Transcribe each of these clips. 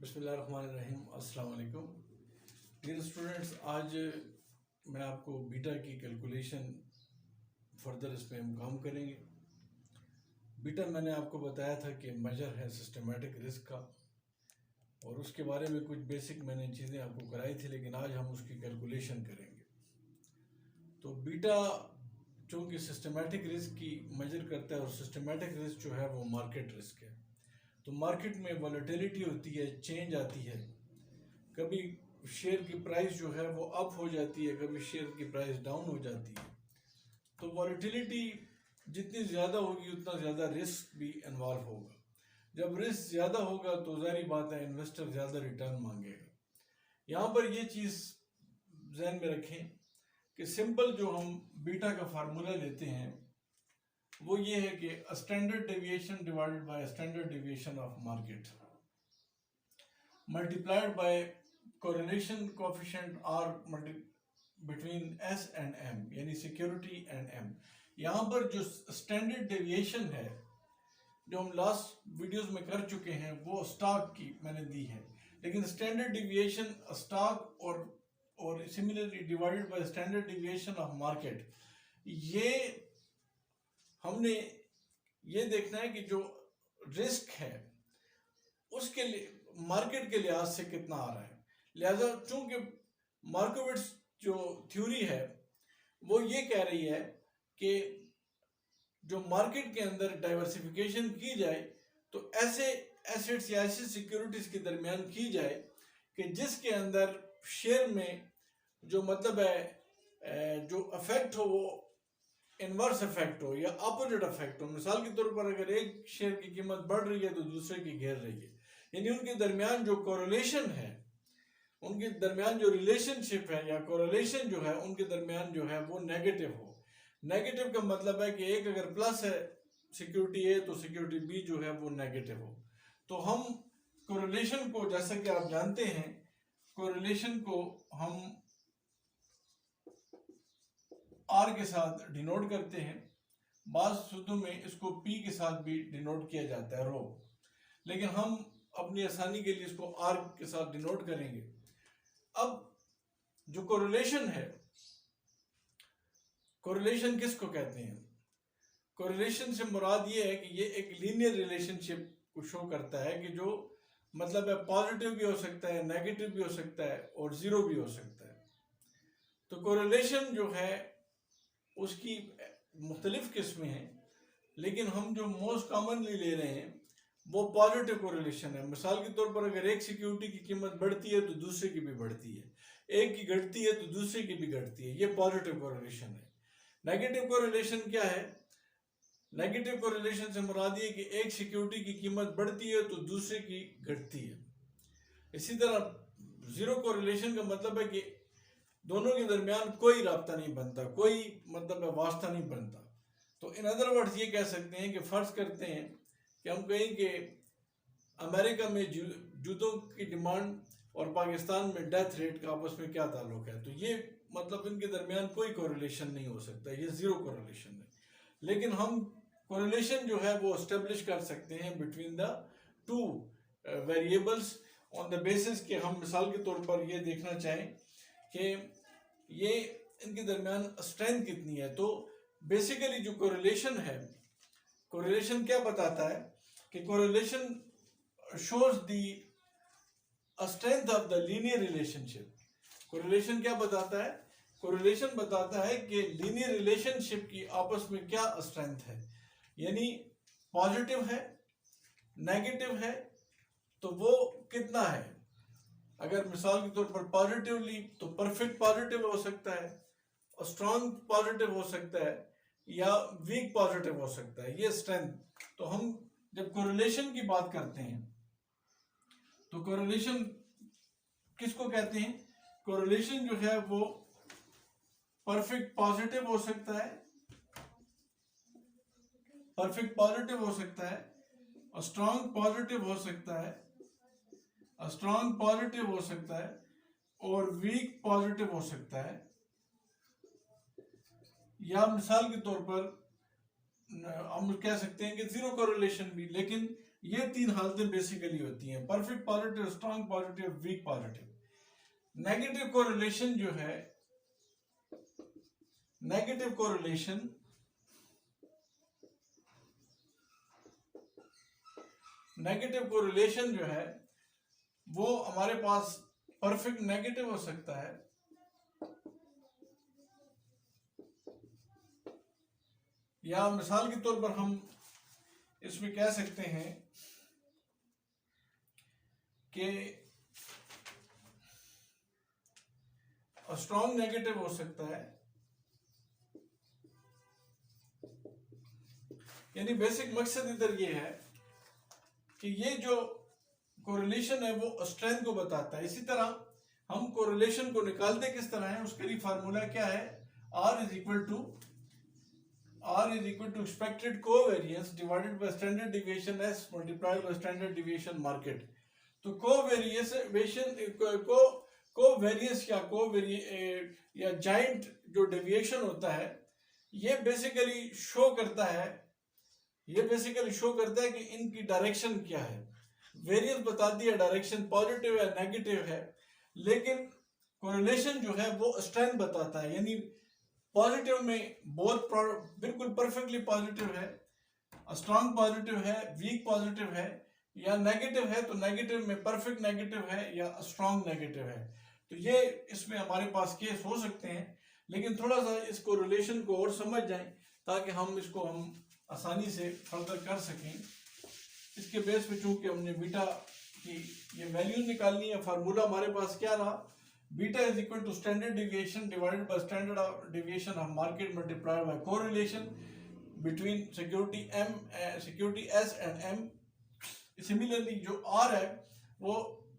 बिस्मिल्लाहिर्रहमानिर्रहीम। अस्सलाम वालेकुम डियर स्टूडेंट्स। आज मैं आपको बीटा की कैलकुलेशन फर्दर इस पर हम काम करेंगे। बीटा मैंने आपको बताया था कि मेजर है सिस्टमेटिक रिस्क का, और उसके बारे में कुछ बेसिक मैंने चीज़ें आपको कराई थी, लेकिन आज हम उसकी कैलकुलेशन करेंगे। तो बीटा चूँकि सिस्टमेटिक रिस्क की मेजर करता है, और सिस्टमेटिक रिस्क जो है वो मार्केट रिस्क है। तो मार्केट में वॉलेटिलिटी होती है, चेंज आती है। कभी शेयर की प्राइस जो है वो अप हो जाती है, कभी शेयर की प्राइस डाउन हो जाती है। तो वॉलेटिलिटी जितनी ज़्यादा होगी उतना ज़्यादा रिस्क भी इन्वॉल्व होगा। जब रिस्क ज़्यादा होगा तो ज़ाहिर बात है इन्वेस्टर ज़्यादा रिटर्न मांगेगा। यहाँ पर ये चीज़ जहन में रखें कि सिंपल जो हम बीटा का फार्मूला लेते हैं वो ये है कि standard deviation divided by standard deviation of market multiplied by correlation coefficient R between S and M, यानी सिक्योरिटी एंड एम। यहाँ पर जो स्टैंडर्ड डेविएशन है जो हम लास्ट वीडियोस में कर चुके हैं वो स्टॉक की मैंने दी है, लेकिन स्टैंडर्ड डेविएशन स्टॉक और similarly divided by standard deviation of market, ये हमने ये देखना है कि जो रिस्क है उसके लिए मार्केट के लिहाज से कितना आ रहा है। लिहाजा चूंकि मार्कोविट्स जो थ्योरी है वो ये कह रही है कि जो मार्केट के अंदर डाइवर्सिफिकेशन की जाए तो ऐसे एसेट्स या ऐसी सिक्योरिटीज के दरमियान की जाए कि जिसके अंदर शेयर में जो मतलब है जो इफेक्ट हो वो इनवर्स इफेक्ट हो या अपोजिट इफेक्ट हो। मिसाल के तौर पर अगर एक शेयर की कीमत बढ़ रही है तो दूसरे की गिर रही है, यानी उनके दरमियान जो कोरिलेशन है, उनके दरमियान जो रिलेशनशिप है या कोरिलेशन जो है उनके दरमियान जो है वो नेगेटिव हो। नेगेटिव का मतलब है कि एक अगर प्लस है सिक्योरिटी ए तो सिक्योरिटी बी जो है वो नेगेटिव हो। तो हम कोरिलेशन को, जैसा कि आप जानते हैं, कोरिलेशन को हम आर के साथ डिनोट करते हैं। बाज़ सूत्रों में इसको पी के साथ भी डिनोट किया जाता है, रो, लेकिन हम अपनी आसानी के लिए इसको आर के साथ डिनोट करेंगे। अब जो कोरिलेशन है, कोरिलेशन किसको कहते हैं? कोरिलेशन से मुराद ये है कि ये एक लीनियर रिलेशनशिप को शो करता है कि जो मतलब है पॉजिटिव भी हो सकता है, नेगेटिव भी हो सकता है और ज़ीरो भी हो सकता है। तो कोरिलेशन जो है उसकी मुख्तलिफ किस्में हैं, लेकिन हम जो मोस्ट कॉमनली ले रहे हैं वो पॉजिटिव कोरिलेशन है। मिसाल के तौर पर अगर एक सिक्योरिटी की कीमत बढ़ती है तो दूसरे की भी बढ़ती है, एक की घटती है तो दूसरे की भी घटती है, ये पॉजिटिव कोरिलेशन है। नेगेटिव कोरिलेशन क्या है? नेगेटिव कोरिलेशन से मुराद ये कि एक सिक्योरिटी की कीमत बढ़ती है तो दूसरे की घटती है। इसी तरह जीरो कोरिलेशन का मतलब है कि दोनों के दरमियान कोई राब्ता नहीं बनता, कोई मतलब वास्ता नहीं बनता। तो इन अदर वर्ड्स ये कह सकते हैं कि फ़र्ज करते हैं कि हम कहें कि अमेरिका में जूतों की डिमांड और पाकिस्तान में डेथ रेट का आपस में क्या ताल्लुक है, तो ये मतलब इनके दरमियान कोई कोरिलेशन नहीं हो सकता, ये ज़ीरो कोरिलेशन है। लेकिन हम कोरिलेशन जो है वो एस्टेब्लिश कर सकते हैं between the two variables on the basis कि हम मिसाल के तौर पर ये देखना चाहें कि ये इनके दरमियान स्ट्रेंथ कितनी है। तो बेसिकली जो कोरिलेशन है, कोरिलेशन क्या बताता है कि correlation shows the strength of the linear relationship. Correlation क्या बताता है? कोरिलेशन बताता है कि लीनियर रिलेशनशिप की आपस में क्या स्ट्रेंथ है, यानी पॉजिटिव है, नेगेटिव है, तो वो कितना है। अगर मिसाल के तौर पर पॉजिटिवली तो परफेक्ट पॉजिटिव हो सकता है, और स्ट्रॉन्ग पॉजिटिव हो सकता है, या वीक पॉजिटिव हो सकता है, ये स्ट्रेंथ। तो हम जब कोरिलेशन की बात करते हैं तो कोरिलेशन किसको कहते हैं? कोरिलेशन जो है वो परफेक्ट पॉजिटिव हो सकता है, परफेक्ट पॉजिटिव हो सकता है, और स्ट्रॉन्ग पॉजिटिव हो सकता है, स्ट्रॉन्ग पॉजिटिव हो सकता है, और वीक पॉजिटिव हो सकता है। या मिसाल के तौर पर हम कह सकते हैं कि जीरो कोरिलेशन भी, लेकिन ये तीन हालतें बेसिकली होती हैं, perfect positive, strong positive, weak positive. Negative correlation जो है, नेगेटिव कोरिलेशन जो है वो हमारे पास परफेक्ट नेगेटिव हो सकता है, या मिसाल के तौर पर हम इसमें कह सकते हैं कि स्ट्रॉन्ग नेगेटिव हो सकता है। यानी बेसिक मकसद इधर ये है कि ये जो कोरिलेशन है वो स्ट्रेंथ को बताता है। इसी तरह हम कोरिलेशन को निकालते किस तरह है, उसके लिए फार्मूला क्या है, R is equal to expected covariance divided by standard deviation S multiplied by standard deviation market. तो कोवेरियंस या जाइंट जो डेविएशन होता है, ये बेसिकली शो करता है कि इनकी डायरेक्शन क्या है। वेरियंस बताती है डायरेक्शन पॉजिटिव है नेगेटिव है, लेकिन कोरिलेशन जो है वो स्ट्रेंथ बताता है। यानी पॉजिटिव में बोथ बिल्कुल परफेक्टली पॉजिटिव है, स्ट्रांग पॉजिटिव है, वीक पॉजिटिव है, या नेगेटिव है तो नेगेटिव में परफेक्ट नेगेटिव है या स्ट्रांग नेगेटिव है। तो ये इसमें हमारे पास केस हो सकते हैं, लेकिन थोड़ा सा इस कोरिलेशन को और समझ जाएं ताकि हम इसको आसानी से फर्दर कर सकें। इसके बेस पे चूंकि हमने बीटा की ये वैल्यू निकालनी है, फार्मूला हमारे पास क्या रहा, beta is equal to standard deviation divided by standard deviation of market multiplied by correlation between security S and M। Similarly जो R है वो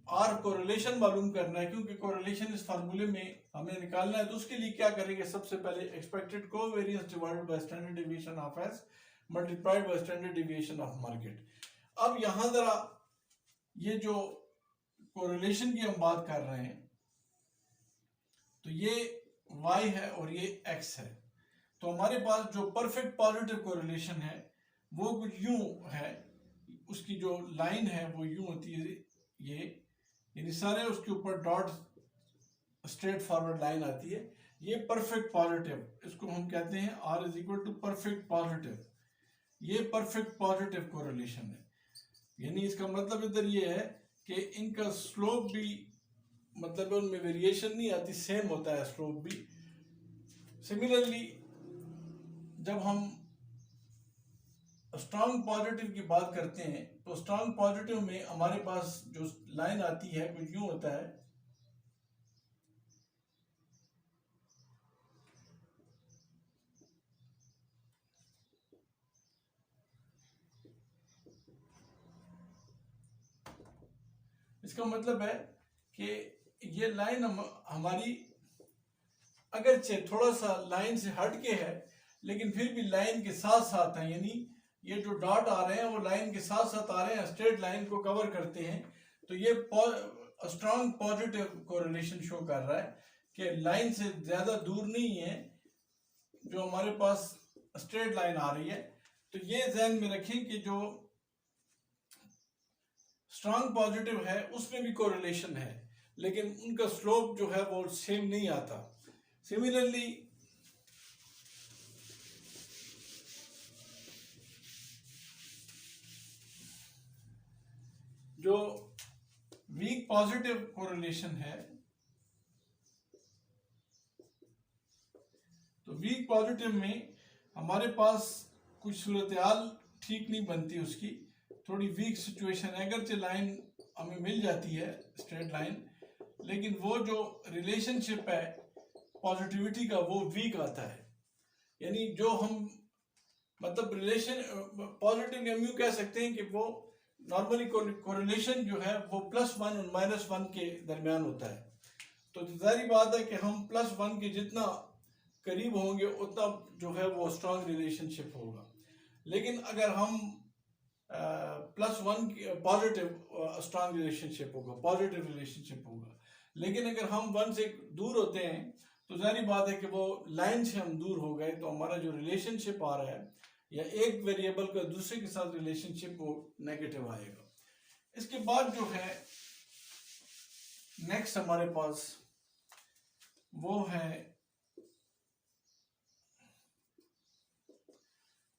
R कोरिलेशन मालूम करना है, क्योंकि कोरिलेशन इस फार्मूले में हमें निकालना है। तो उसके लिए क्या करेंगे, सबसे पहले expected covariance divided by standard deviation of S multiplied by standard deviation of market. अब यहां जरा ये जो कोरिलेशन की हम बात कर रहे हैं, तो ये Y है और ये X है। तो हमारे पास जो परफेक्ट पॉजिटिव कोरिलेशन है वो कुछ यूं है, उसकी जो लाइन है वो यूं होती है, ये यानी सारे उसके ऊपर डॉट स्ट्रेट फॉरवर्ड लाइन आती है। ये परफेक्ट पॉजिटिव, इसको हम कहते हैं R is equal to perfect positive. ये परफेक्ट पॉजिटिव कोरिलेशन है, यानी इसका मतलब इधर ये है कि इनका स्लोप भी, मतलब उनमें वेरिएशन नहीं आती, सेम होता है स्लोप भी। सिमिलरली जब हम स्ट्रॉन्ग पॉजिटिव की बात करते हैं तो स्ट्रॉन्ग पॉजिटिव में हमारे पास जो लाइन आती है कुछ यूं होता है, इसका मतलब है कि ये लाइन हमारी अगरचे थोड़ा सा लाइन से हट के है, लेकिन फिर भी लाइन के साथ साथ है। यानी ये जो डॉट आ रहे हैं वो लाइन के साथ साथ आ रहे हैं, स्ट्रेट लाइन को कवर करते हैं। तो ये स्ट्रॉन्ग पॉजिटिव कोरिलेशन शो कर रहा है कि लाइन से ज्यादा दूर नहीं है जो हमारे पास स्ट्रेट लाइन आ रही है। तो ये ध्यान में रखें कि जो स्ट्रॉन्ग पॉजिटिव है उसमें भी कोरिलेशन है, लेकिन उनका स्लोप जो है वो सेम नहीं आता। सिमिलरली जो वीक पॉजिटिव कोरिलेशन है, तो वीक पॉजिटिव में हमारे पास कुछ सूरत-ए-हाल ठीक नहीं बनती, उसकी थोड़ी वीक सिचुएशन है। अगरचे लाइन हमें मिल जाती है स्ट्रेट लाइन, लेकिन वो जो रिलेशनशिप है पॉजिटिविटी का वो वीक आता है। यानी जो हम मतलब रिलेशन पॉजिटिव हम यूं कह सकते हैं कि वो नॉर्मली कोरिलेशन जो है वो +1 और -1 के दरमियान होता है। तो जाहिर बात है कि हम +1 के जितना करीब होंगे उतना जो है वो स्ट्रॉन्ग रिलेशनशिप होगा। लेकिन अगर हम +1 पॉजिटिव स्ट्रॉन्ग रिलेशनशिप होगा, पॉजिटिव रिलेशनशिप होगा। लेकिन अगर हम 1 से दूर होते हैं तो जाहिर बात है कि वो लाइन से हम दूर हो गए, तो हमारा जो रिलेशनशिप आ रहा है या एक वेरिएबल का दूसरे के साथ रिलेशनशिप वो नेगेटिव आएगा। इसके बाद जो है नेक्स्ट हमारे पास वो है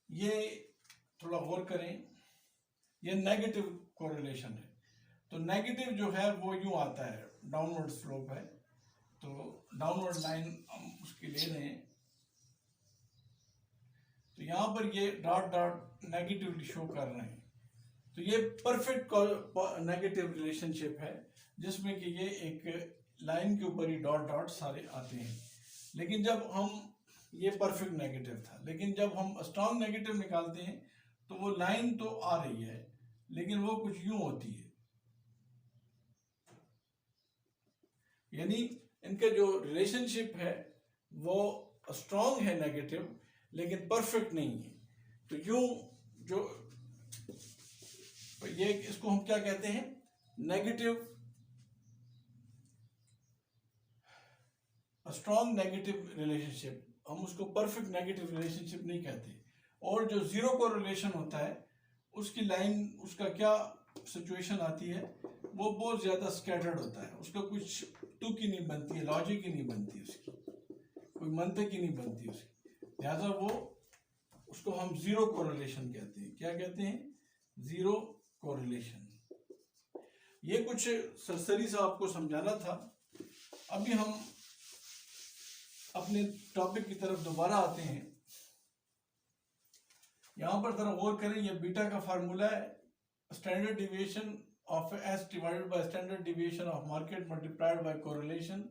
ये, थोड़ा गौर करें, ये नेगेटिव कोरिलेशन है। तो नेगेटिव जो है वो यूं आता है, डाउनवर्ड स्लोप है, तो डाउनवर्ड लाइन हम उसकी ले रहे हैं, तो यहां पर ये डॉट डॉट नेगेटिवली शो कर रहे हैं। तो ये परफेक्ट नेगेटिव रिलेशनशिप है जिसमें कि ये एक लाइन के ऊपर ही डॉट डॉट सारे आते हैं। लेकिन जब हम, ये परफेक्ट नेगेटिव था, लेकिन जब हम स्ट्रॉन्ग नेगेटिव निकालते हैं तो वो लाइन तो आ रही है लेकिन वो कुछ यूं होती है, यानी इनका जो रिलेशनशिप है वो स्ट्रॉन्ग है नेगेटिव लेकिन परफेक्ट नहीं है। तो यूं जो ये, इसको हम क्या कहते हैं, नेगेटिव, स्ट्रॉन्ग नेगेटिव रिलेशनशिप, हम उसको परफेक्ट नेगेटिव रिलेशनशिप नहीं कहते। और जो जीरो कोरिलेशन होता है उसकी लाइन, उसका क्या सिचुएशन आती है, वो बहुत ज्यादा स्कैटर्ड होता है, उसका कुछ तुक ही नहीं बनती है, लॉजिक ही नहीं बनती उसकी, कोई मंतक ही नहीं बनती उसकी, लिहाजा वो, उसको हम जीरो कोरिलेशन कहते हैं। क्या कहते हैं? Zero correlation. ये कुछ सरसरी सा आपको समझाना था। अभी हम अपने टॉपिक की तरफ दोबारा आते हैं। यहां पर जरा गौर करें, ये बीटा का फार्मूला है, standard deviation of S divided by standard deviation of market multiplied by correlation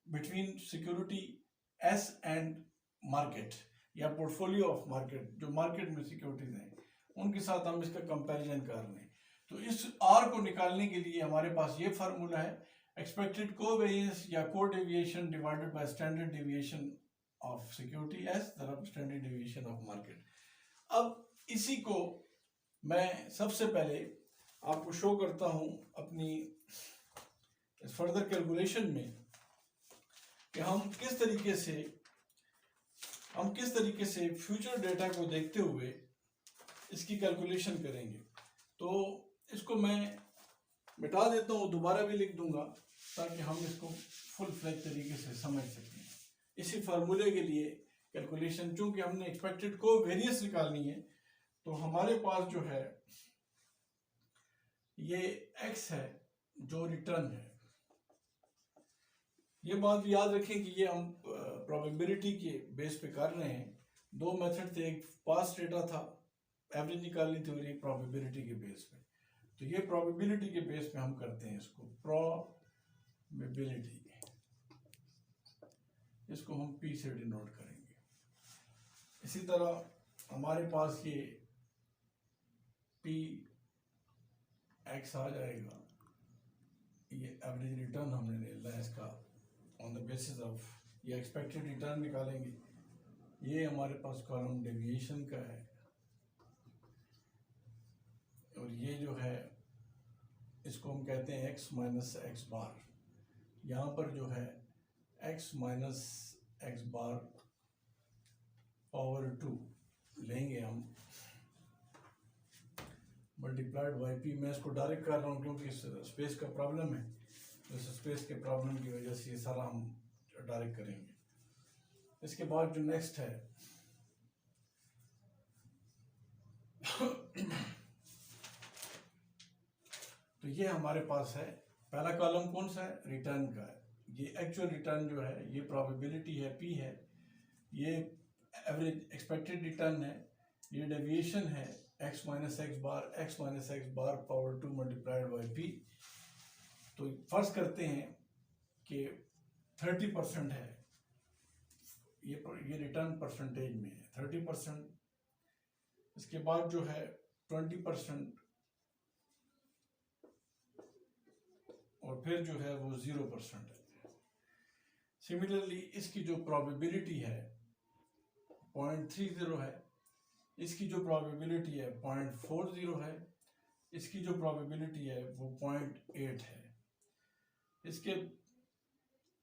between security S and market, या पोर्टफोलियो ऑफ मार्केट, जो मार्केट में सिक्योरिटीज हैं उनके साथ हम इसका कंपैरिजन कर रहे हैं। तो इस आर को निकालने के लिए हमारे पास ये फार्मूला है, एक्सपेक्टेड कोवेरिएंस या को deviation divided by standard deviation of security S तरफ स्टैंडर्ड डिविएशन ऑफ मार्केट। अब इसी को मैं सबसे पहले आपको शो करता हूं अपनी फर्दर कैलकुलेशन में कि हम किस तरीके से फ्यूचर डेटा को देखते हुए इसकी कैलकुलेशन करेंगे। तो इसको मैं मिटा देता हूँ, दोबारा भी लिख दूंगा ताकि हम इसको फुल फ्लैज तरीके से समझ सकें। इसी फार्मूले के लिए कैलकुलेशन, चूंकि हमने एक्सपेक्टेड को वेरियंस निकालनी है, तो हमारे पास जो है ये x है जो रिटर्न है। ये बात भी याद रखें कि ये हम प्रोबेबिलिटी के बेस पे कर रहे हैं। दो मेथड थे, एक पास्ट डेटा था, एवरेज निकालनी थी, और एक प्रोबेबिलिटी के बेस पे। तो ये प्रोबेबिलिटी के बेस पे हम करते हैं इसको, प्रोबेबिलिटी, इसको हम P से डिनोट करेंगे। इसी तरह हमारे पास ये P x आ जाएगा, ये एवरेज रिटर्न हमने ले लिया इसका ऑन द बेसिस ऑफ, ये एक्सपेक्टेड रिटर्न निकालेंगे। ये हमारे पास कॉलम डेविएशन का है, और ये जो है इसको हम कहते हैं x माइनस एक्स बार। यहाँ पर जो है x माइनस एक्स बार पावर 2 लेंगे हम, मल्टीप्लाइड बाई पी। मैं इसको डायरेक्ट कर रहा हूँ क्योंकि स्पेस का प्रॉब्लम है, तो इस स्पेस के प्रॉब्लम की वजह से ये सारा हम डायरेक्ट करेंगे। इसके बाद जो नेक्स्ट है तो ये हमारे पास है, पहला कॉलम कौन सा है? रिटर्न का है। ये एक्चुअल रिटर्न जो है, ये प्रोबेबिलिटी है P है, ये एवरेज एक्सपेक्टेड रिटर्न है, ये डेविएशन है x minus x bar power 2 multiplied by P। तो फर्ज करते हैं कि 30% है, ये रिटर्न परसेंटेज में है 30%। इसके बाद जो है 20%, और फिर जो है वो 0% है। सिमिलरली इसकी जो प्रोबेबिलिटी है 0.30 है, इसकी जो प्रोबेबिलिटी है 0.40 है, इसकी जो प्रोबेबिलिटी है वो 0.8 है। इसके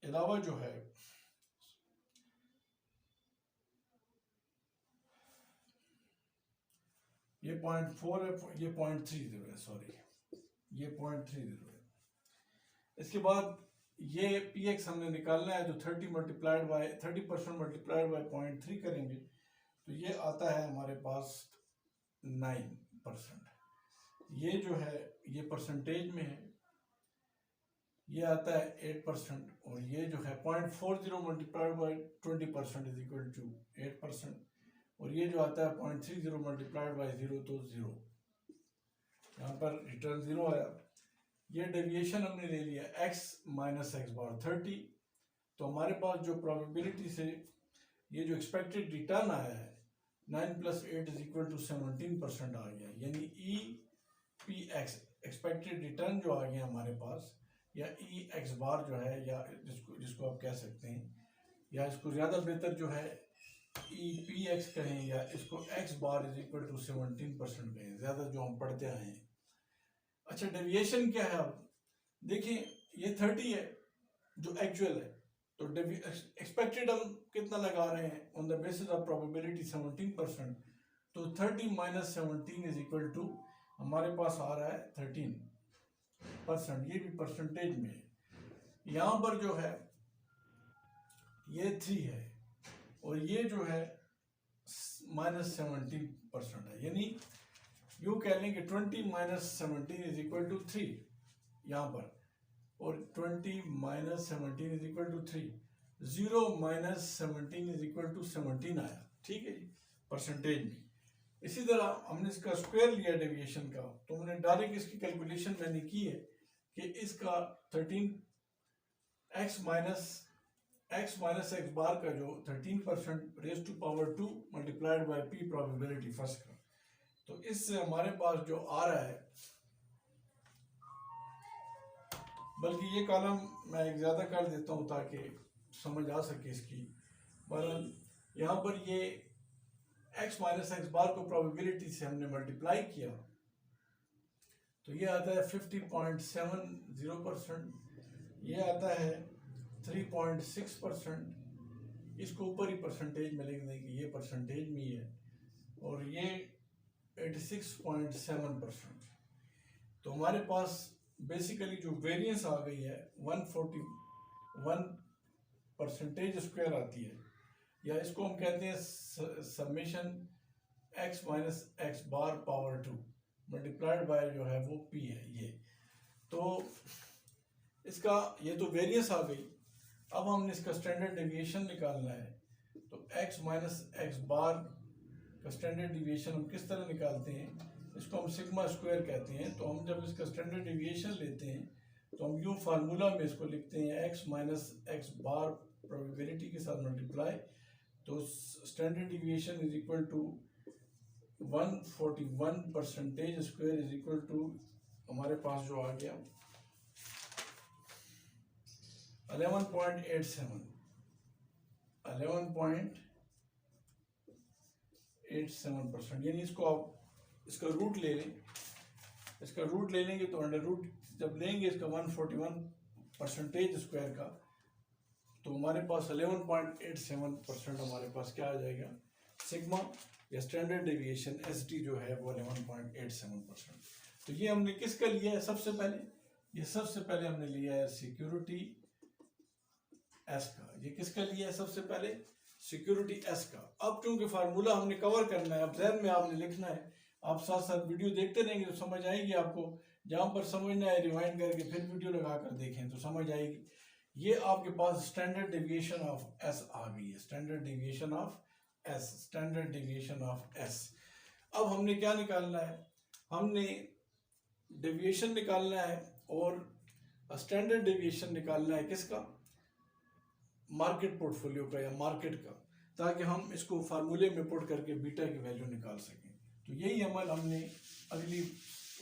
अलावा जो है ये 0.4 है, ये 0.30 है, सॉरी ये 0.30 है। इसके बाद ये px हमने निकालना है, तो 30% मल्टीप्लाइड बाय 0.3 करेंगे तो ये आता है हमारे पास 9%। ये जो है ये परसेंटेज में है, ये आता है 8%, और ये जो है 0.40 multiplied by 20% is equal to 8%, और ये जो आता है 0.30 मल्टीप्लाइड बाय 0 तो 0, यहाँ पर रिटर्न 0 आया। ये डेविएशन हमने ले लिया x माइनस एक्स बार 30, तो हमारे पास जो प्रोबेबिलिटी से ये जो एक्सपेक्टेड रिटर्न आया है 9 + 8 इज इक्वल टू 17% आ गया, यानी EPX एक्सपेक्टेड रिटर्न जो आ गया हमारे पास, या EX बार जो है, या जिसको आप कह सकते हैं, या इसको ज़्यादा बेहतर जो है EPX कहें, या इसको x bar is equal to 17% कहें, ज़्यादा जो हम पढ़ते आए हैं। अच्छा, डेविएशन क्या है? अब देखिए ये 30 है जो एक्चुअल है, तो एक्सपेक्टेड हम कितना लगा रहे हैं on the basis of probability 17%, तो 30 - 17 इज इक्वल टू हमारे पास आ रहा है 13%। ये भी परसेंटेज में है। यहाँ पर जो है ये 3 है, और ये जो है -17% है, यानी यूँ कह लें कि 20 - 17 इज इक्वल टू 3 यहाँ पर, और 20 - 17 is equal to 3, 0 - 17 is equal to 17 आया, ठीक है जी, परसेंटेज में। इसी तरह हमने इसका स्क्वायर लिया डेविएशन का, तो हमने डायरेक्ट इसकी कैलकुलेशन मैंने की है कि इसका 13x माइनस एक्स बार का जो 13% raise to power 2 multiplied by p probability first का, तो इससे हमारे पास जो आ रहा है, बल्कि ये कॉलम मैं एक ज़्यादा कर देता हूँ ताकि समझ आ सके इसकी। पर यहाँ पर ये x माइनस एक्स बार को प्रोबेबिलिटी से हमने मल्टीप्लाई किया, तो ये आता है 50.70%, ये आता है 3.6%, इसको ऊपर ही परसेंटेज में लिख देंगे, ये परसेंटेज में ही है, और ये 86.7%। तो हमारे पास बेसिकली जो वेरिएंस आ गई है 141% स्क्वायर आती है, या इसको हम कहते हैं समेशन x माइनस एक्स बार पावर 2 मल्टीप्लाइड बाय जो है वो p है ये। तो इसका ये तो वेरिएंस आ गई। अब हमने इसका स्टैंडर्ड डेविएशन निकालना है, तो x माइनस एक्स बार का स्टैंडर्ड डेविएशन हम किस तरह निकालते हैं, इसको हम सिग्मा स्क्वायर कहते हैं। तो हम जब इसका स्टैंडर्ड डेविएशन लेते हैं तो हम यूँ फार्मूला में इसको लिखते हैं x minus x bar probability के साथ मल्टीप्लाई, तो standard deviation is equal to 141% square is equal to हमारे पास जो आ गया 11.87%, यानी इसको आप इसका रूट ले लें, इसका रूट ले लेंगे तो अंडर रूट जब लेंगे इसका 141% स्क्वायर का, तो हमारे पास 11.87% हमारे पास क्या आ जाएगा, सिग्मा या स्टैंडर्ड डेविएशन ST जो है वो 11.87%। तो ये हमने किसका लिया है? सबसे पहले हमने लिया है सिक्योरिटी S का। ये किसका लिया है? सबसे पहले सिक्योरिटी S का। अब क्योंकि फार्मूला हमने कवर करना है, अब ज़हन में आपने लिखना है, आप साथ साथ वीडियो देखते रहेंगे तो समझ आएगी आपको। जहाँ पर समझना है रिवाइंड करके फिर वीडियो लगा कर देखें तो समझ आएगी। ये आपके पास स्टैंडर्ड डेविएशन ऑफ S आ गई है, स्टैंडर्ड डेविएशन ऑफ S। अब हमने क्या निकालना है? हमने डेविएशन निकालना है और स्टैंडर्ड डेविएशन निकालना है किसका? मार्केट पोर्टफोलियो का या मार्केट का, ताकि हम इसको फार्मूले में पुट करके बीटा की वैल्यू निकाल सकें। तो यही अमल हमने अगली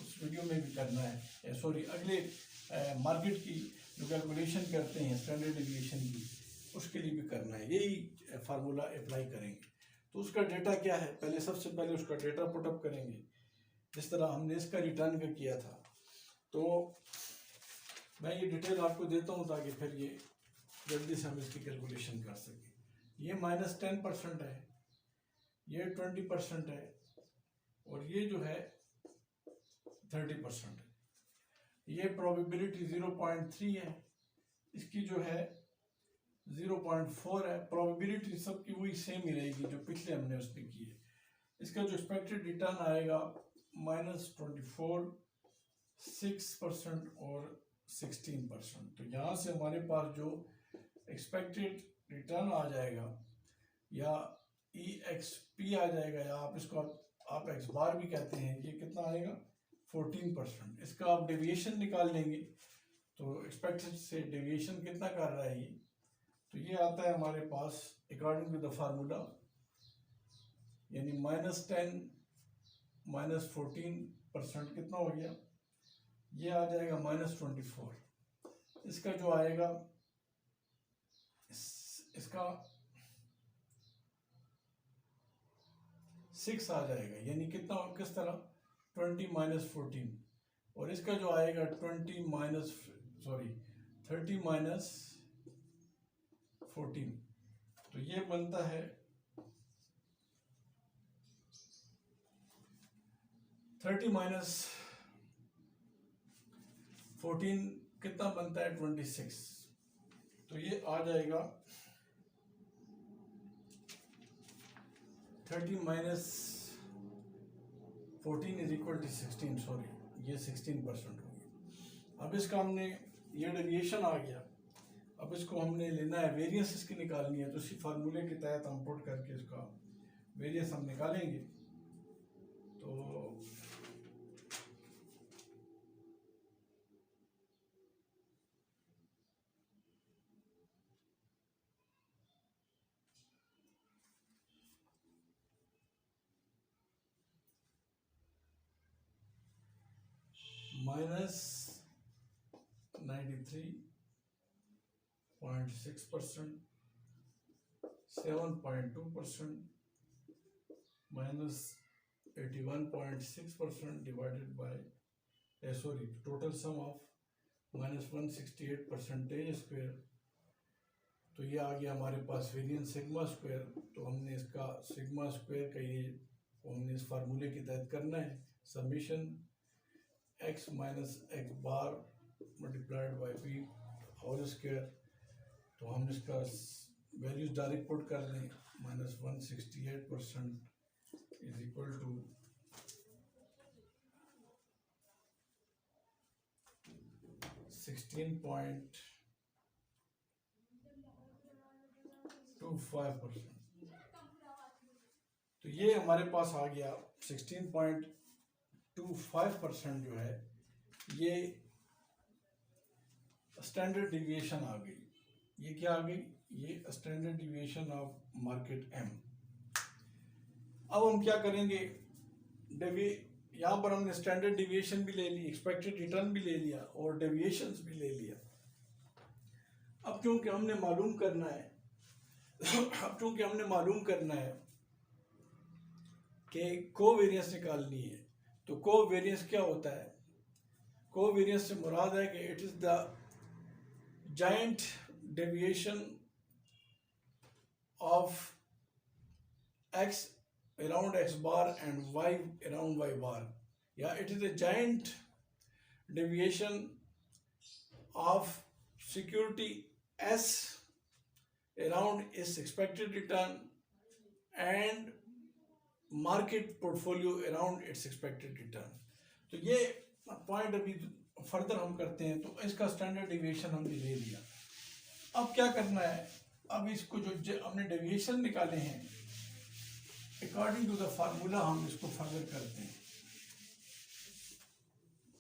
उस वीडियो में भी करना है, अगले मार्केट की जो कैलकुलेशन करते हैं स्टैंडर्ड डेविएशन की, उसके लिए भी करना है, यही फार्मूला अप्लाई करेंगे। तो उसका डेटा क्या है? सबसे पहले उसका डेटा पुटअप करेंगे, जिस तरह हमने इसका रिटर्न का किया था। तो मैं ये डिटेल आपको देता हूँ ताकि फिर ये जल्दी से हम इसकी कैलकुलेशन कर सकें। ये -10% है, ये 20% है, और ये जो है 30%। ये प्रोबेबिलिटी 0.3 है, इसकी जो है 0.4 है। प्रोबेबिलिटी सबकी वही सेम ही रहेगी जो पिछले हमने उसमें की है। इसका जो एक्सपेक्टेड रिटर्न आएगा -24, 6% और 16%। तो यहाँ से हमारे पास जो एक्सपेक्टेड रिटर्न आ जाएगा या EXP आ जाएगा, या आप इसको आप एक्स बार भी कहते हैं, ये कितना आएगा 14%। इसका आप डेविएशन निकाल लेंगे तो एक्सपेक्टेड से डेविएशन कितना कर रहा है ये, तो ये आता है हमारे पास अकॉर्डिंग टू द फार्मूला, यानी -10 -14% कितना हो गया, ये आ जाएगा -24। इसका जो आएगा इसका 6 आ जाएगा, यानी कितना किस तरह 20 - 14, और इसका जो आएगा 30 - 14, तो ये बनता है 30 - 14 कितना बनता है 26। तो ये आ जाएगा 30 - 14 = 16, सॉरी ये 16% हो गया। अब इसका हमने ये डेविएशन आ गया, अब इसको हमने लेना है वेरिएंस इसकी निकालनी है, तो इसी फार्मूले के तहत हम पुट करके इसका वेरिएंस हम निकालेंगे। तो -93.6%, 7.2%, -81.6% divided by total sum of -168% तो ये आ गया हमारे पास वेरिएंस सिग्मा स्क्वायर। तो हमने इसका सिग्मा स्क्वायर का ये हमने इस फार्मूले के तहत करना है, summation x - x bar multiplied by p whole square. तो हम इसका वैल्यूज डायरेक्ट पुट कर दें, -168% = 16.25%। तो ये हमारे पास आ गया 16.25% जो है ये स्टैंडर्ड डिविएशन आ गई। ये क्या आ गई, ये standard deviation of market M। अब हम क्या करेंगे, यहाँ पर हमने स्टैंडर्ड डिविएशन भी ले ली, एक्सपेक्टेड रिटर्न भी ले लिया और डेविएशंस भी ले लिया। अब क्योंकि हमने मालूम करना है कि कोवेरियंस निकालनी है, तो कोवेरियंस क्या होता है, कोवेरियंस से मुराद है कि it is the giant deviation of x around x bar and y around y bar, या it is a giant deviation of security S around its expected return and market portfolio around its expected return। तो ये point अभी further हम करते हैं। तो इसका standard deviation हमने ले लिया। अब क्या करना है, अब इसको जो हमने डेविएशन निकाले हैं अकॉर्डिंग टू द फार्मूला हम इसको फर्दर करते हैं।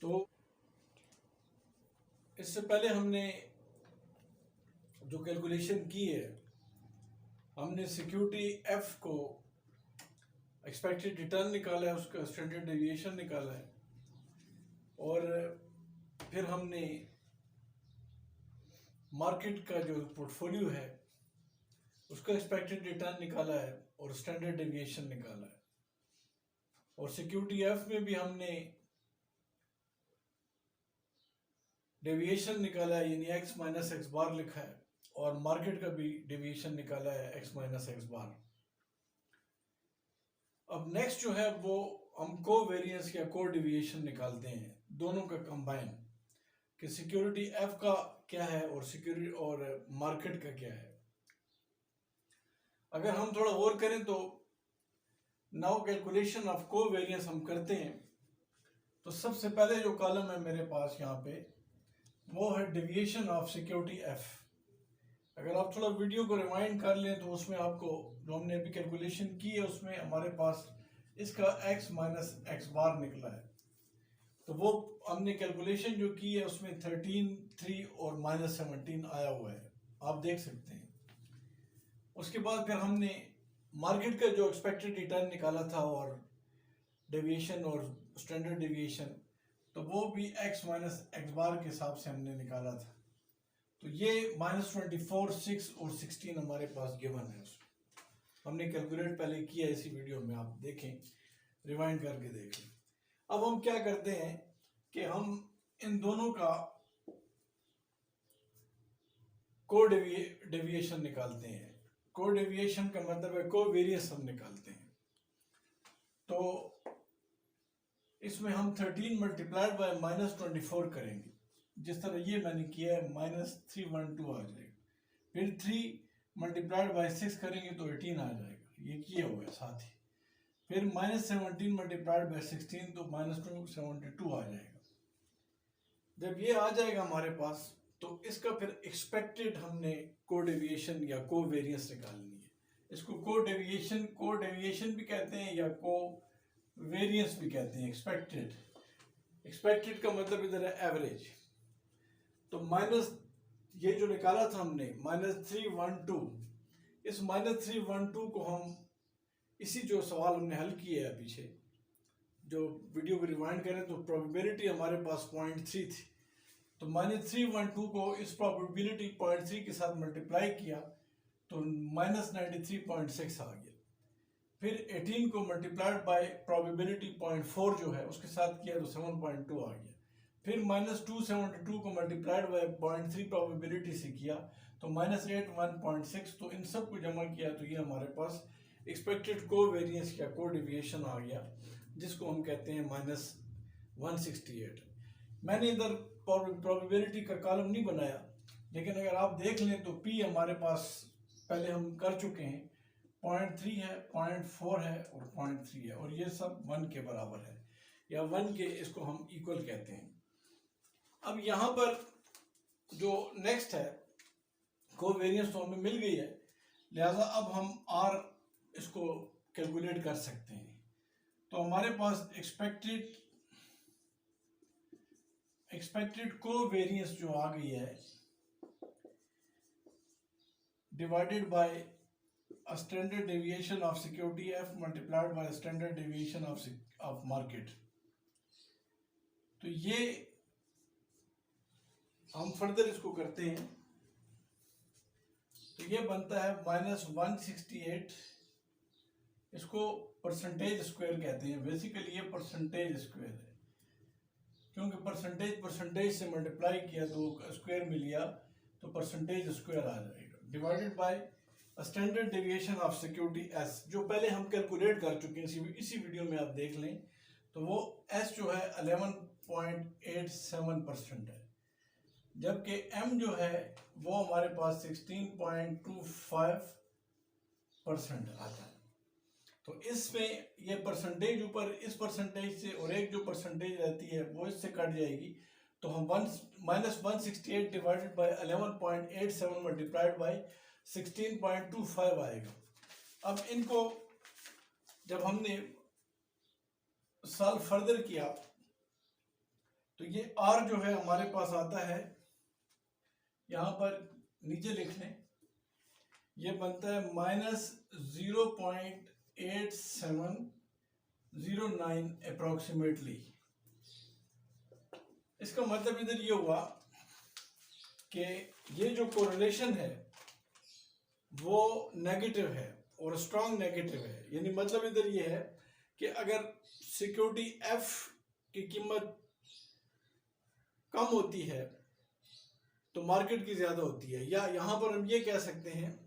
तो इससे पहले हमने जो कैलकुलेशन की है, हमने सिक्योरिटी F को एक्सपेक्टेड रिटर्न निकाला है, उसका स्टैंडर्ड डेविएशन निकाला है, और फिर हमने मार्केट का जो पोर्टफोलियो है उसका एक्सपेक्टेड रिटर्न निकाला है और स्टैंडर्ड डेविएशन निकाला है, और सिक्योरिटी F में भी हमने डेविएशन निकाला है, यानी x - x बार लिखा है, और मार्केट का भी डेविएशन निकाला है x - x बार। अब नेक्स्ट जो है वो हम कोवेरिएंस या को डेविएशन निकालते हैं दोनों का कंबाइन, कि सिक्योरिटी एफ का क्या है और सिक्योरिटी और मार्केट का क्या है। अगर हम थोड़ा और करें तो नाउ कैलकुलेशन ऑफ कोवेरिएंस हम करते हैं, तो सबसे पहले जो कॉलम है मेरे पास यहाँ पे वो है डेविएशन ऑफ सिक्योरिटी एफ। अगर आप थोड़ा वीडियो को रिवाइंड कर लें तो उसमें आपको जो हमने अभी कैलकुलेशन की है उसमें हमारे पास इसका x माइनस एक्स बार निकला है। तो वो हमने कैलकुलेशन जो की है उसमें 13, 3 और -17 आया हुआ है, आप देख सकते हैं। उसके बाद फिर हमने मार्केट का जो एक्सपेक्टेड रिटर्न निकाला था और डेविएशन और स्टैंडर्ड डेविएशन, तो वो भी x माइनस एक्स बार के हिसाब से हमने निकाला था। तो ये -24, 6 और 16 हमारे पास गिवन है। उसमें हमने कैलकुलेट पहले किया इसी वीडियो में, आप देखें, रिवाइंड करके देखें। अब हम क्या करते हैं कि हम इन दोनों का को डेविएशन निकालते हैं। को डेविएशन का मतलब है कोवेरिएंस हम निकालते हैं। तो इसमें हम 13 मल्टीप्लाइड बाय -24 करेंगे, जिस तरह ये मैंने किया है, -312 आ जाएगा। फिर 3 मल्टीप्लाइड बाय 6 करेंगे तो 18 आ जाएगा, ये किया हुआ है साथ ही। फिर -17 मल्टीप्लाइड बाय 16 तो -272 आ जाएगा। जब ये आ जाएगा हमारे पास, तो इसका फिर एक्सपेक्टेड हमने को डेविएशन या को वेरिएंस निकालनी है। इसको को डेविएशन भी कहते हैं या को वेरिएंस भी कहते हैं। एक्सपेक्टेड का मतलब इधर है एवरेज। तो माइनस ये जो निकाला था हमने -312, इस -312 को हम इसी जो सवाल हमने हल किया है पीछे, जो वीडियो को रिवाइंड करें तो प्रोबेबिलिटी हमारे पास 0.3 थी, तो -312 को इस प्रोबेबिलिटी 0.3 के साथ मल्टीप्लाई किया तो -93.6 आ गया। फिर 18 को मल्टीप्लाइड बाय प्रोबेबिलिटी 0.4 जो है उसके साथ किया तो 7.2 आ गया। फिर -272 को मल्टीप्लाइड बाय 0.3 प्रोबेबिलिटी से किया तो -81.6। तो इन सब को जमा किया तो ये हमारे पास एक्सपेक्टेड को वेरिएंस या को डेविएशन आ गया, जिसको हम कहते हैं -168। मैंने इधर प्रोबेबिलिटी का कॉलम नहीं बनाया, लेकिन अगर आप देख लें तो P हमारे पास पहले हम कर चुके हैं, 0.3 है, 0.4 है और 0.3 है, और ये सब 1 के बराबर है या 1 के, इसको हम इक्वल कहते हैं। अब यहाँ पर जो नेक्स्ट है कोवेरिएंस तो हमें मिल गई है, लिहाजा अब हम R इसको कैलकुलेट कर सकते हैं। तो हमारे पास एक्सपेक्टेड कोवेरिएंस जो आ गई है divided bye a standard deviation of security F multiplied by a standard deviation of market। तो ये हम फर्दर इसको करते हैं तो ये बनता है -168। इसको परसेंटेज स्क्वायर कहते हैं। बेसिकली ये परसेंटेज स्क्वायर है, क्योंकि परसेंटेज से मल्टीप्लाई किया तो स्क्वायर मिल गया, तो परसेंटेज स्क्वायर आ जाएगा। Divided by standard deviation of security S, जो पहले हम कैलकुलेट कर चुके हैं, इसी वीडियो में आप देख लें, तो वो एस जो है 11.87% है, जबकि एम जो है वो हमारे पास 16.25% आता है। तो इसमें ये परसेंटेज ऊपर इस परसेंटेज से और एक जो परसेंटेज रहती है वो इससे कट जाएगी, तो हम -168 डिवाइडेड बाय 11.87 मल्टीप्लाइड बाय 16.25 आएगा। अब इनको जब हमने सॉल्व फर्दर किया तो ये R जो है हमारे पास आता है, यहाँ पर नीचे लिख लें, ये बनता है -0.8709 अप्रोक्सीमेटली। इसका मतलब इधर ये हुआ कि ये जो कोरिलेशन है वो नेगेटिव है और स्ट्रॉन्ग नेगेटिव है। यानी मतलब इधर ये है कि अगर सिक्योरिटी एफ की कीमत कम होती है तो मार्केट की ज्यादा होती है, या यहां पर हम ये कह सकते हैं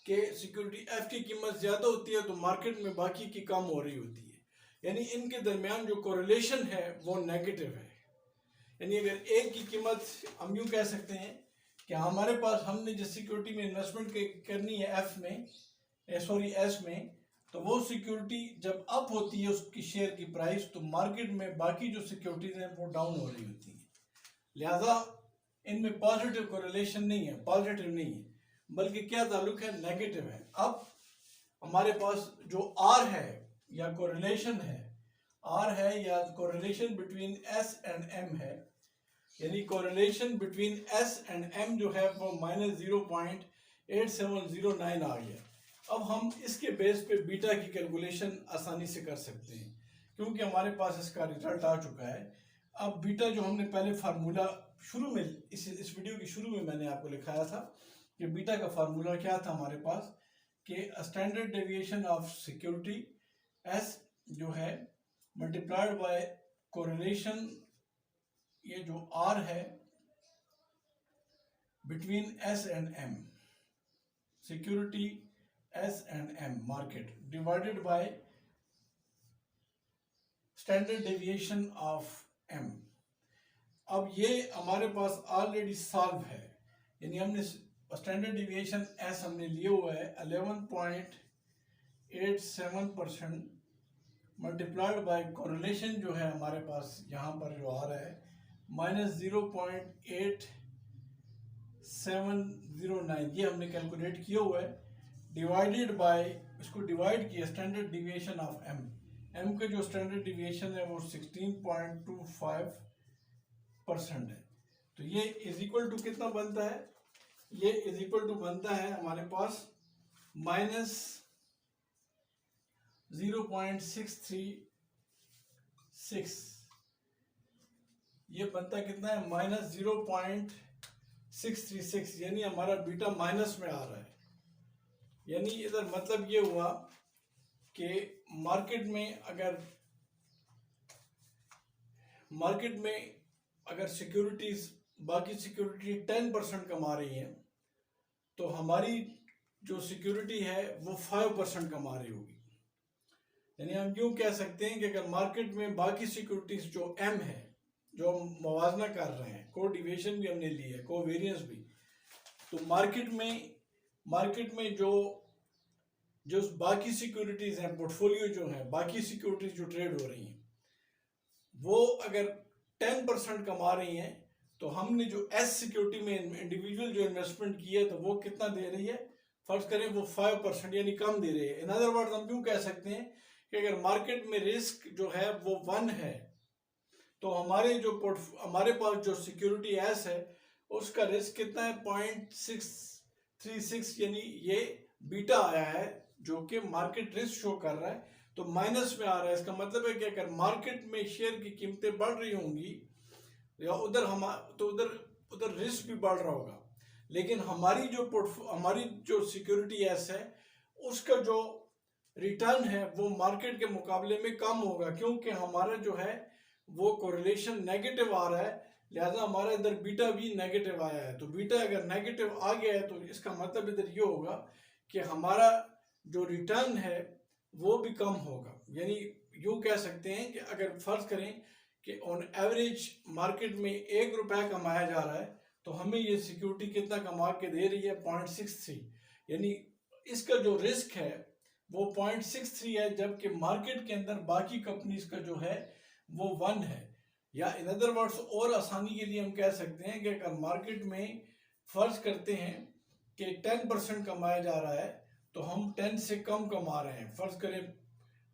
कि सिक्योरिटी एफ की कीमत ज्यादा होती है तो मार्केट में बाकी की कम हो रही होती है। यानी इनके दरमियान जो कोरिलेशन है वो नेगेटिव है। यानी अगर एक की कीमत हम यूँ कह सकते हैं कि हमारे पास हमने जिस सिक्योरिटी में इन्वेस्टमेंट करनी है एस में, तो वो सिक्योरिटी जब अप होती है उसकी शेयर की प्राइस, तो मार्केट में बाकी जो सिक्योरिटीज हैं वो डाउन हो रही होती हैं। लिहाजा इनमें पॉजिटिव कोरिलेशन नहीं है, पॉजिटिव नहीं है, बल्कि क्या ताल्लुक है, नेगेटिव है। अब हमारे पास जो आर है या कोरिलेशन है, आर है या correlation between S and M है, यानी correlation between S and M जो है वो -0.8709 आ गया। अब हम इसके बेस पे बीटा की कैलकुलेशन आसानी से कर सकते हैं क्योंकि हमारे पास इसका रिजल्ट आ चुका है। अब बीटा जो हमने पहले फार्मूला शुरू में इस वीडियो की शुरू में मैंने आपको लिखाया था कि बीटा का फार्मूला क्या था हमारे पास, कि standard deviation of security S जो है मल्टीप्लाइड बाय कोरिलेशन, ये जो आर है between S and M, security S and M market, divided by standard deviation of M. अब ये हमारे पास ऑलरेडी सॉल्व है, यानी हमने स्टैंडर्ड डेविएशन एस हमने लिए हुआ है 11.87% मल्टीप्लाइड बाय कोरिलेशन जो है हमारे पास यहाँ पर जो आ रहा है -0.8709, ये हमने कैलकुलेट किया हुआ है, डिवाइडेड बाय, इसको डिवाइड किया standard deviation of M, M के जो स्टैंडर्ड डिविएशन है वो 16.25% है। तो ये इज इक्वल टू कितना बनता है, ये इज इक्वल टू बनता है हमारे पास -0.636, ये बनता कितना है -0.636, यानी हमारा बीटा माइनस में आ रहा है। यानी इधर मतलब ये हुआ कि मार्केट में अगर सिक्योरिटीज बाकी सिक्योरिटी 10% कमा रही हैं तो हमारी जो सिक्योरिटी है वो 5% कमा रही होगी। यानी हम यूँ कह सकते हैं कि अगर मार्केट में बाकी सिक्योरिटीज जो एम है, जो हम मवाजना कर रहे हैं, को डिविएशन भी हमने ली है, को वेरिएंस भी, तो मार्केट में जो बाकी सिक्योरिटीज हैं, पोर्टफोलियो जो है, बाकी सिक्योरिटीज जो ट्रेड हो रही हैं, वो अगर 10% कमा रही हैं तो हमने जो एस सिक्योरिटी में इंडिविजुअल जो इन्वेस्टमेंट की है तो वो कितना दे रही है, फर्ज करें वो 5% यानी कम दे रही है। इन अदर वर्ड्स हम क्यों कह सकते हैं कि अगर मार्केट में रिस्क जो है वो 1 है तो हमारे पास जो सिक्योरिटी एस है उसका रिस्क कितना है, 0.636, यानी ये बीटा आया है जो कि मार्केट रिस्क शो कर रहा है, तो माइनस में आ रहा है। इसका मतलब है कि अगर मार्केट में शेयर की कीमतें बढ़ रही होंगी या उधर रिस्क भी बढ़ रहा होगा, लेकिन हमारी जो सिक्योरिटी एस है उसका जो रिटर्न है वो मार्केट के मुकाबले में कम होगा, क्योंकि हमारा जो है वो कोरिलेशन नेगेटिव आ रहा है, लिहाजा हमारा इधर बीटा भी नेगेटिव आया है। तो बीटा अगर नेगेटिव आ गया है तो इसका मतलब इधर ये होगा कि हमारा जो रिटर्न है वो भी कम होगा। यानी यूँ कह सकते हैं कि अगर फर्ज करें कि ऑन एवरेज मार्केट में 1 रुपया कमाया जा रहा है तो हमें ये सिक्योरिटी कितना कमा के दे रही है, 0.63, यानी इसका जो रिस्क है वो 0.63 है, जबकि मार्केट के अंदर बाकी कंपनीज का जो है वो 1 है। या इन अदर वर्ड्स और आसानी के लिए हम कह सकते हैं कि अगर मार्केट में फर्ज करते हैं कि 10% कमाया जा रहा है तो हम 10 से कम कमा रहे हैं, फर्ज करें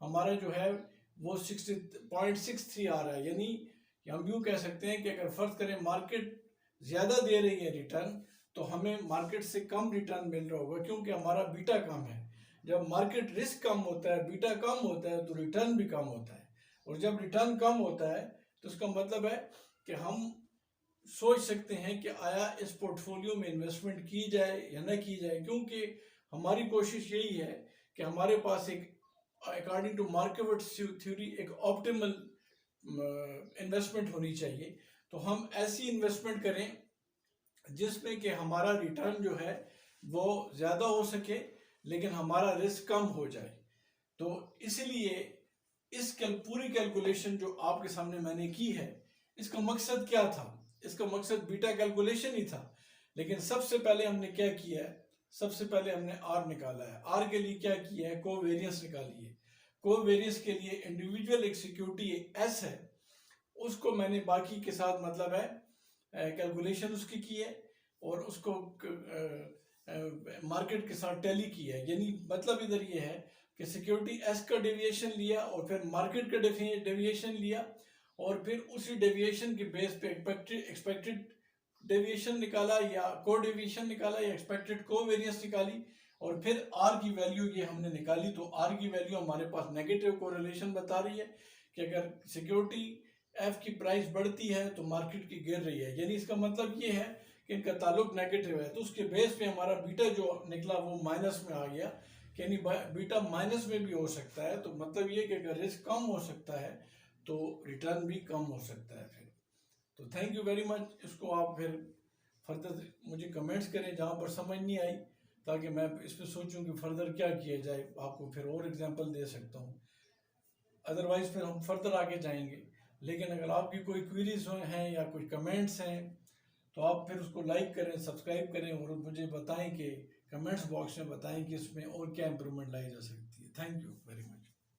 हमारा जो है वो 60.63 आ रहा है, यानी हम यूँ कह सकते हैं कि अगर फर्ज करें मार्केट ज़्यादा दे रही है रिटर्न तो हमें मार्केट से कम रिटर्न मिल रहा होगा, क्योंकि हमारा बीटा कम है। जब मार्केट रिस्क कम होता है, बीटा कम होता है, तो रिटर्न भी कम होता है, और जब रिटर्न कम होता है तो इसका मतलब है कि हम सोच सकते हैं कि आया इस पोर्टफोलियो में इन्वेस्टमेंट की जाए या न की जाए, क्योंकि हमारी कोशिश यही है कि हमारे पास एक अकॉर्डिंग टू मार्केट थ्योरी एक ऑप्टिमल इन्वेस्टमेंट होनी चाहिए। तो हम ऐसी इन्वेस्टमेंट करें जिसमें कि हमारा रिटर्न जो है वो ज़्यादा हो सके लेकिन हमारा रिस्क कम हो जाए। तो इसलिए पूरी कैलकुलेशन जो आपके सामने मैंने की है, इसका मकसद क्या था? इसका मकसद बीटा कैलकुलेशन ही था। लेकिन सबसे पहले हमने क्या किया है? सबसे पहले हमने आर निकाला है। आर के लिए क्या किया है? कोवेरियंस निकाली है। कोवेरियंस के लिए इंडिविजुअल एक सिक्योरिटी एस है, उसको मैंने बाकी के साथ मतलब है कैलकुलेशन उसकी की है और उसको मार्केट के साथ टैली की है। यानी मतलब इधर ये है कि सिक्योरिटी एस का डेविएशन लिया और फिर मार्केट का डेविएशन लिया और फिर उसी डेविएशन के बेस पे एक्सपेक्टेड डेविएशन निकाला या को डेविएशन निकाला या एक्सपेक्टेड को वेरियंस निकाली और फिर आर की वैल्यू ये हमने निकाली। तो आर की वैल्यू हमारे पास नेगेटिव कोरिलेशन बता रही है कि अगर सिक्योरिटी एफ की प्राइस बढ़ती है तो मार्केट की गिर रही है। यानी इसका मतलब ये है कि इनका ताल्लुक नेगेटिव है। तो उसके बेस पे हमारा बीटा जो निकला वो माइनस में आ गया, यानी बीटा माइनस में भी हो सकता है। तो मतलब ये कि अगर रिस्क कम हो सकता है तो रिटर्न भी कम हो सकता है। फिर तो थैंक यू वेरी मच। इसको आप फिर फर्दर मुझे कमेंट्स करें जहाँ पर समझ नहीं आई, ताकि मैं इस पर सोचूं कि फर्दर क्या किया जाए, आपको फिर और एग्जांपल दे सकता हूँ। अदरवाइज फिर हम फर्दर आगे जाएंगे। लेकिन अगर आपकी कोई क्वेरीज हैं या कोई कमेंट्स हैं तो आप फिर उसको लाइक करें, सब्सक्राइब करें और मुझे बताएं कि कमेंट्स बॉक्स में बताएं कि इसमें और क्या इंप्रूवमेंट लाई जा सकती है। Thank you very much.